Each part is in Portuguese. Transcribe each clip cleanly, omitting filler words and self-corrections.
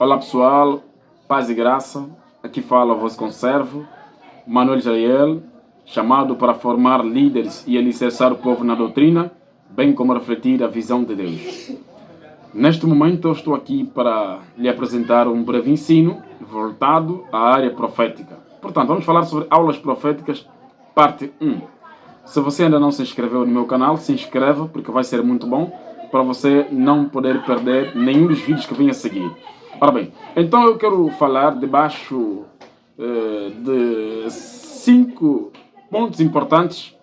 Olá pessoal, paz e graça, aqui fala o vosso conservo, Manuel Jael, chamado para formar líderes e alicerçar o povo na doutrina, bem como refletir a visão de Deus. Neste momento eu estou aqui para lhe apresentar um breve ensino voltado à área profética. Portanto, vamos falar sobre aulas proféticas, parte 1. Se você ainda não se inscreveu no meu canal, se inscreva, porque vai ser muito bom para você não poder perder nenhum dos vídeos que venha a seguir. Ora bem, então eu quero falar debaixo de 5 pontos importantes,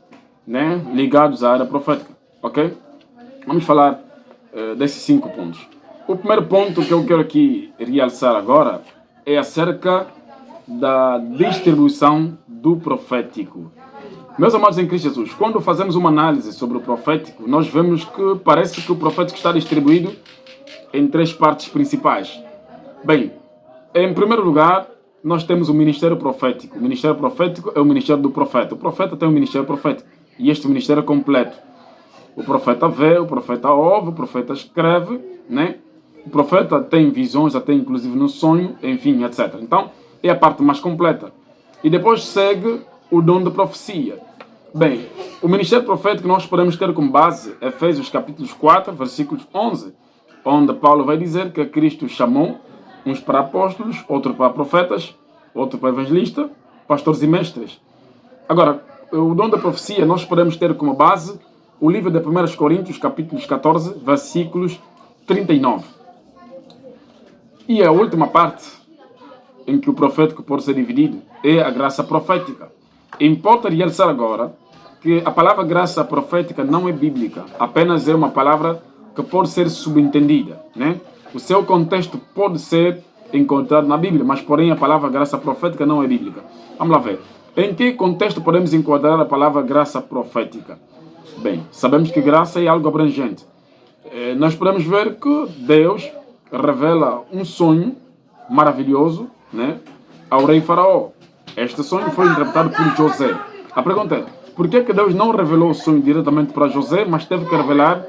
né, ligados à área profética, ok? Vamos falar desses 5 pontos. O primeiro ponto que eu quero aqui realçar agora é acerca da distribuição do profético. Meus amados em Cristo Jesus, quando fazemos uma análise sobre o profético, nós vemos que parece que o profético está distribuído em 3 partes principais. Bem, em primeiro lugar, nós temos o ministério profético. O ministério profético é o ministério do profeta. O profeta tem um ministério profético e este ministério é completo. O profeta vê, o profeta ouve, o profeta escreve, né? O profeta tem visões, até inclusive no sonho, enfim, etc. Então, é a parte mais completa. E depois segue o dom de profecia. Bem, o ministério profético nós podemos ter como base Efésios capítulos 4, versículos 11, onde Paulo vai dizer que Cristo chamou uns para apóstolos, outros para profetas, outros para evangelistas, pastores e mestres. Agora, o dom da profecia nós podemos ter como base o livro de 1 Coríntios, capítulos 14, versículos 39. E a última parte em que o profético pode ser dividido é a graça profética. Importa realçar agora que a palavra graça profética não é bíblica, apenas é uma palavra que pode ser subentendida, né? O seu contexto pode ser encontrado na Bíblia, mas porém a palavra graça profética não é bíblica. Vamos lá ver. Em que contexto podemos enquadrar a palavra graça profética? Bem, sabemos que graça é algo abrangente. Nós podemos ver que Deus revela um sonho maravilhoso, né, ao rei Faraó. Este sonho foi interpretado por José. A pergunta é, por que Deus não revelou o sonho diretamente para José, mas teve que revelar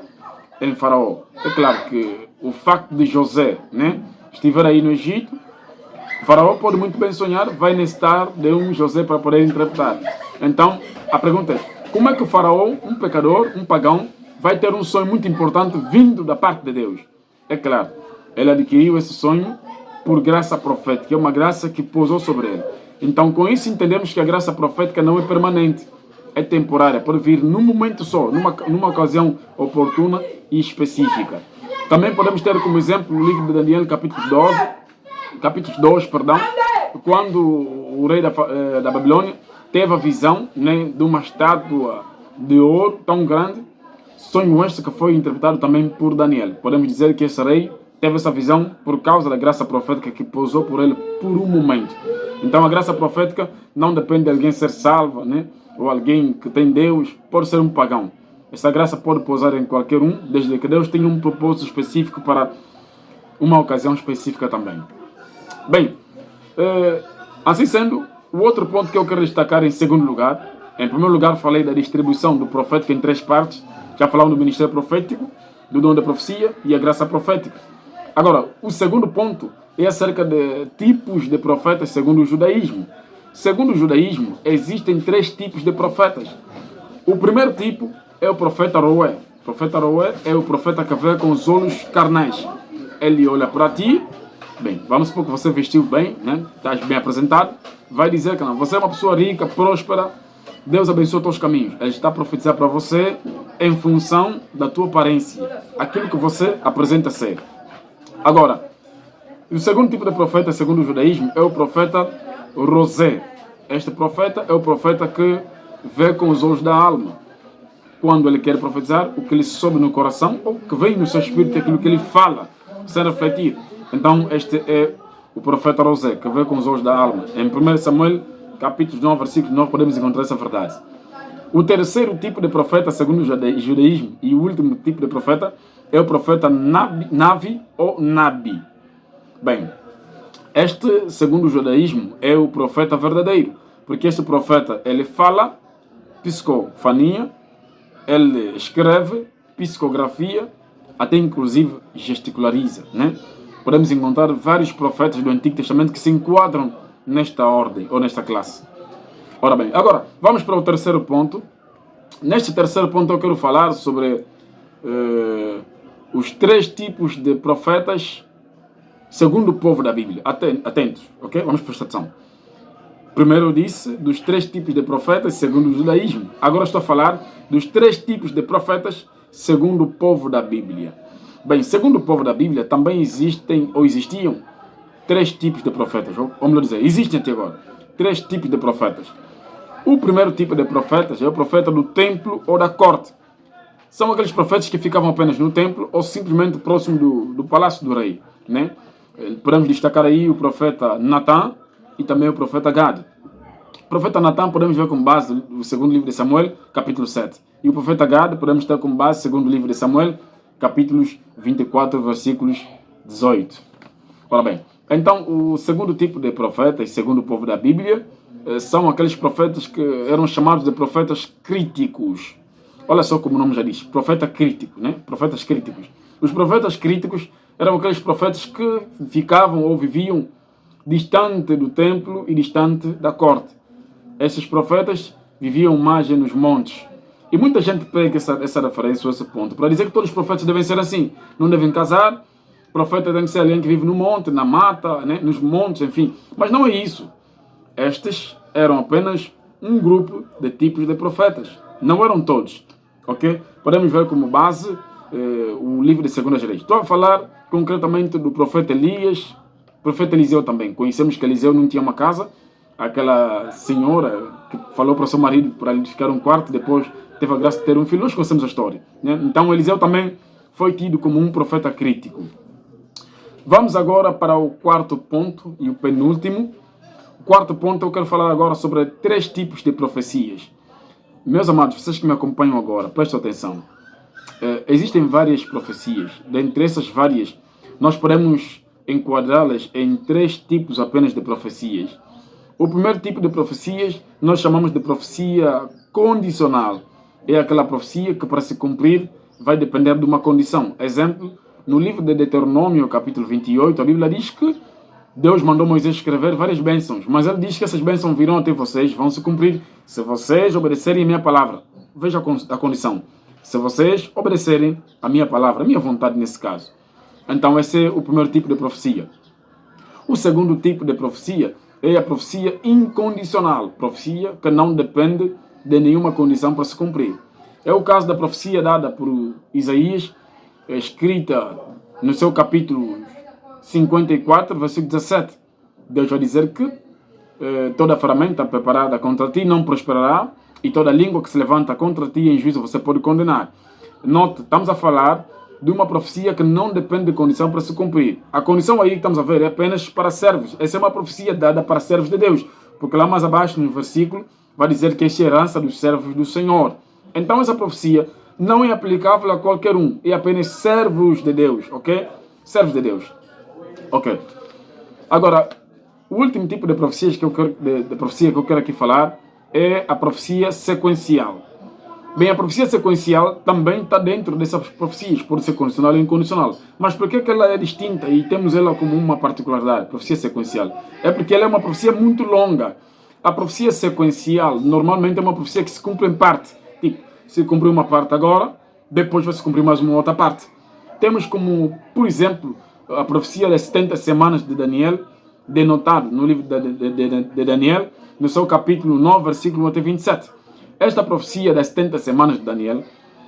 em Faraó? É claro que o facto de José, né, estiver aí no Egito, Faraó pode muito bem sonhar, vai necessitar de um José para poder interpretar. Então, a pergunta é, como é que o Faraó, um pecador, um pagão, vai ter um sonho muito importante vindo da parte de Deus? É claro, ele adquiriu esse sonho por graça profética, é uma graça que pousou sobre ele. Então, com isso entendemos que a graça profética não é permanente, é temporária, pode vir num momento só, numa ocasião oportuna e específica. Também podemos ter como exemplo o livro de Daniel, capítulo 2, quando o rei da Babilônia teve a visão, né, de uma estátua de ouro tão grande, sonho este que foi interpretado também por Daniel. Podemos dizer que esse rei teve essa visão por causa da graça profética que pousou por ele por um momento. Então a graça profética não depende de alguém ser salvo, né, ou alguém que tem Deus, pode ser um pagão. Essa graça pode pousar em qualquer um, desde que Deus tenha um propósito específico para uma ocasião específica também. Bem, assim sendo, o outro ponto que eu quero destacar em segundo lugar, em primeiro lugar falei da distribuição do profético em 3 partes, já falamos do ministério profético, do dom da profecia e a graça profética. Agora, o segundo ponto é acerca de tipos de profetas segundo o judaísmo. Segundo o judaísmo, existem 3 tipos de profetas. O primeiro tipo é o profeta Roé. O profeta Roé é o profeta que vê com os olhos carnais. Ele olha para ti, bem, vamos supor que você vestiu bem, né? Estás bem apresentado, vai dizer que não, você é uma pessoa rica, próspera, Deus abençoa os teus caminhos. Ele está a profetizar para você em função da tua aparência, aquilo que você apresenta ser. Agora, o segundo tipo de profeta, segundo o judaísmo, é o profeta Rosé. Este profeta é o profeta que vê com os olhos da alma. Quando ele quer profetizar, o que lhe sobe no coração, ou que vem no seu espírito, aquilo que ele fala, sem refletir. Então, este é o profeta Rosé, que vê com os olhos da alma. Em 1 Samuel, capítulo 9, versículo 9, podemos encontrar essa verdade. O terceiro tipo de profeta, segundo o judaísmo, e o último tipo de profeta, é o profeta Navi ou Nabi. Bem, este, segundo o judaísmo, é o profeta verdadeiro, porque este profeta, ele fala psicofania, ele escreve psicografia, até inclusive gesticulariza, né? podemos encontrar vários profetas do Antigo Testamento que se enquadram nesta ordem ou nesta classe. Ora bem, agora vamos para o terceiro ponto. Neste terceiro ponto eu quero falar sobre os 3 tipos de profetas segundo o povo da Bíblia. Atentos, ok? Vamos prestar atenção. Primeiro eu disse dos 3 tipos de profetas segundo o judaísmo. Agora estou a falar dos 3 tipos de profetas segundo o povo da Bíblia. Bem, segundo o povo da Bíblia também existiam 3 tipos de profetas. Ou melhor dizer, existem até agora 3 tipos de profetas. O primeiro tipo de profetas é o profeta do templo ou da corte. São aqueles profetas que ficavam apenas no templo ou simplesmente próximo do palácio do rei, né? Podemos destacar aí o profeta Natã e também o profeta Gad. O profeta Natã podemos ver como base o segundo livro de Samuel, capítulo 7. E o profeta Gad podemos ter como base o segundo livro de Samuel, capítulos 24, versículos 18. Ora bem, então o segundo tipo de profetas, segundo o povo da Bíblia, são aqueles profetas que eram chamados de profetas críticos. Olha só como o nome já diz, profeta crítico, né? Profetas críticos. Os profetas críticos eram aqueles profetas que ficavam ou viviam distante do templo e distante da corte. Esses profetas viviam mais nos montes. E muita gente pega essa referência, esse ponto, para dizer que todos os profetas devem ser assim. Não devem casar, o profeta tem que ser alguém que vive no monte, na mata, né? Nos montes, enfim. Mas não é isso. Estes eram apenas um grupo de tipos de profetas. Não eram todos. Ok? Podemos ver como base o livro de 2 Reis. Estou a falar concretamente do profeta Elias, profeta Eliseu também. Conhecemos que Eliseu não tinha uma casa. Aquela senhora que falou para o seu marido para lhe ficar um quarto, depois teve a graça de ter um filho. Nós conhecemos a história, né? Então Eliseu também foi tido como um profeta crítico. Vamos agora para o quarto ponto e o penúltimo. O quarto ponto eu quero falar agora sobre 3 tipos de profecias. Meus amados, vocês que me acompanham agora, prestem atenção. Existem várias profecias. Dentre essas várias, nós podemos enquadrá-las em 3 tipos apenas de profecias. O primeiro tipo de profecias nós chamamos de profecia condicional. É aquela profecia que para se cumprir vai depender de uma condição. Exemplo, no livro de Deuteronômio, capítulo 28, a Bíblia diz que Deus mandou Moisés escrever várias bênçãos, mas ele diz que essas bênçãos virão até vocês, vão se cumprir se vocês obedecerem a minha palavra. Veja a condição. Se vocês obedecerem a minha palavra, a minha vontade nesse caso. Então esse é o primeiro tipo de profecia. O segundo tipo de profecia é a profecia incondicional. Profecia que não depende de nenhuma condição para se cumprir. É o caso da profecia dada por Isaías, escrita no seu capítulo 54, versículo 17. Deus vai dizer que toda ferramenta preparada contra ti não prosperará e toda língua que se levanta contra ti em juízo você pode condenar. Note, estamos a falar de uma profecia que não depende de condição para se cumprir. A condição aí que estamos a ver é apenas para servos. Essa é uma profecia dada para servos de Deus, porque lá mais abaixo no versículo vai dizer que esta é a herança dos servos do Senhor. Então essa profecia não é aplicável a qualquer um, é apenas servos de Deus, ok? Servos de Deus. Ok. Agora, o último tipo de profecia que eu quero aqui falar é a profecia sequencial. Bem, a profecia sequencial também está dentro dessas profecias, pode ser condicional e incondicional. Mas por que ela é distinta e temos ela como uma particularidade, profecia sequencial? É porque ela é uma profecia muito longa. A profecia sequencial normalmente é uma profecia que se cumpre em parte. Tipo, se cumpriu uma parte agora, depois vai se cumprir mais uma outra parte. Temos como, por exemplo, a profecia das 70 semanas de Daniel, denotado no livro de Daniel, no seu capítulo 9, versículo até 27. Esta profecia das 70 semanas de Daniel,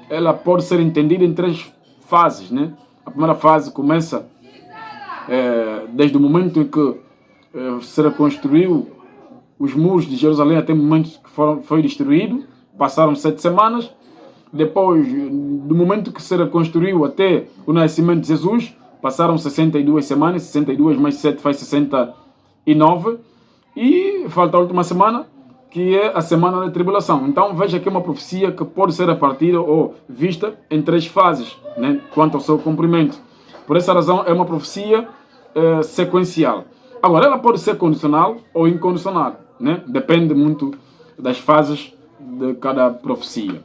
ela pode ser entendida em 3 fases, né? A primeira fase começa desde o momento em que se reconstruiu os muros de Jerusalém até o momento que foi destruído. Passaram 7 semanas. Depois, do momento que se reconstruiu até o nascimento de Jesus, passaram 62 semanas. 62 mais 7 faz 69. E falta a última semana, que é a semana da tribulação. Então veja que é uma profecia que pode ser repartida ou vista em 3 fases, né, quanto ao seu cumprimento. Por essa razão é uma profecia sequencial. Agora, ela pode ser condicional ou incondicional, né? Depende muito das fases de cada profecia.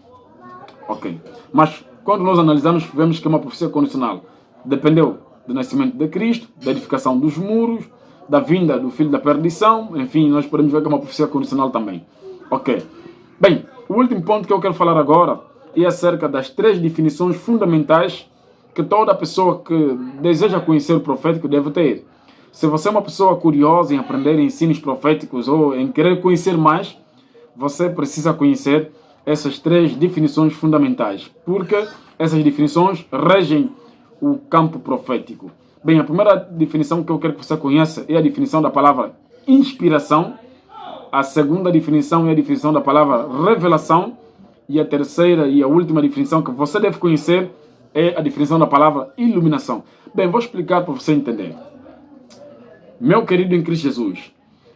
Ok. Mas quando nós analisamos, vemos que é uma profecia condicional. Dependeu do nascimento de Cristo, da edificação dos muros, da vinda do filho da perdição, enfim, nós podemos ver que é uma profecia condicional também. Ok. Bem, o último ponto que eu quero falar agora é acerca das 3 definições fundamentais que toda pessoa que deseja conhecer o profético deve ter. Se você é uma pessoa curiosa em aprender ensinos proféticos ou em querer conhecer mais, você precisa conhecer essas 3 definições fundamentais, porque essas definições regem o campo profético. Bem, a primeira definição que eu quero que você conheça é a definição da palavra inspiração. A segunda definição é a definição da palavra revelação. E a terceira e a última definição que você deve conhecer é a definição da palavra iluminação. Bem, vou explicar para você entender. Meu querido em Cristo Jesus,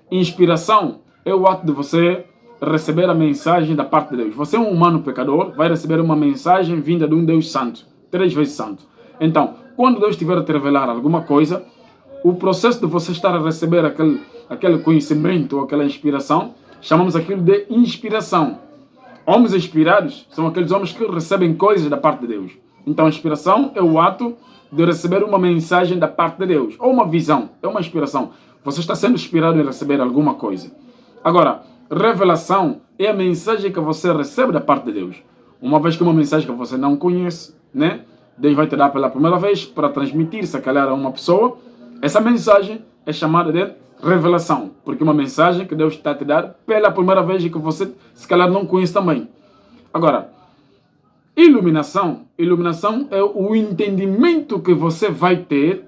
inspiração é o ato de você receber a mensagem da parte de Deus. Você é um humano pecador, vai receber uma mensagem vinda de um Deus santo, 3 vezes santo. Então, quando Deus estiver a te revelar alguma coisa, o processo de você estar a receber aquele conhecimento ou aquela inspiração, chamamos aquilo de inspiração. Homens inspirados são aqueles homens que recebem coisas da parte de Deus. Então, a inspiração é o ato de receber uma mensagem da parte de Deus, ou uma visão, é uma inspiração. Você está sendo inspirado em receber alguma coisa. Agora, revelação é a mensagem que você recebe da parte de Deus. Uma vez que é uma mensagem que você não conhece, né? Deus vai te dar pela primeira vez para transmitir, se calhar a uma pessoa. Essa mensagem é chamada de revelação, porque é uma mensagem que Deus está a te dar pela primeira vez e que você, se calhar, não conhece também. Agora, iluminação é o entendimento que você vai ter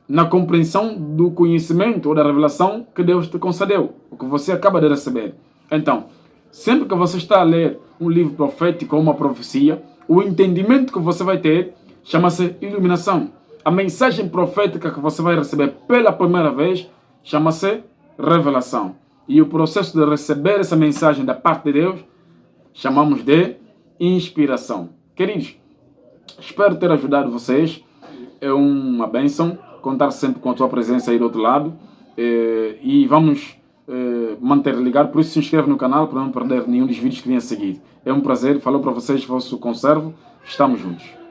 na compreensão do conhecimento ou da revelação que Deus te concedeu, o que você acaba de receber. Então, sempre que você está a ler um livro profético ou uma profecia, o entendimento que você vai ter chama-se iluminação. A mensagem profética que você vai receber pela primeira vez chama-se revelação. E o processo de receber essa mensagem da parte de Deus chamamos de inspiração. Queridos, espero ter ajudado vocês. É uma bênção contar sempre com a tua presença aí do outro lado. E vamos manter ligado. Por isso se inscreve no canal para não perder nenhum dos vídeos que vem a seguir. É um prazer. Falou para vocês, vosso conservo. Estamos juntos.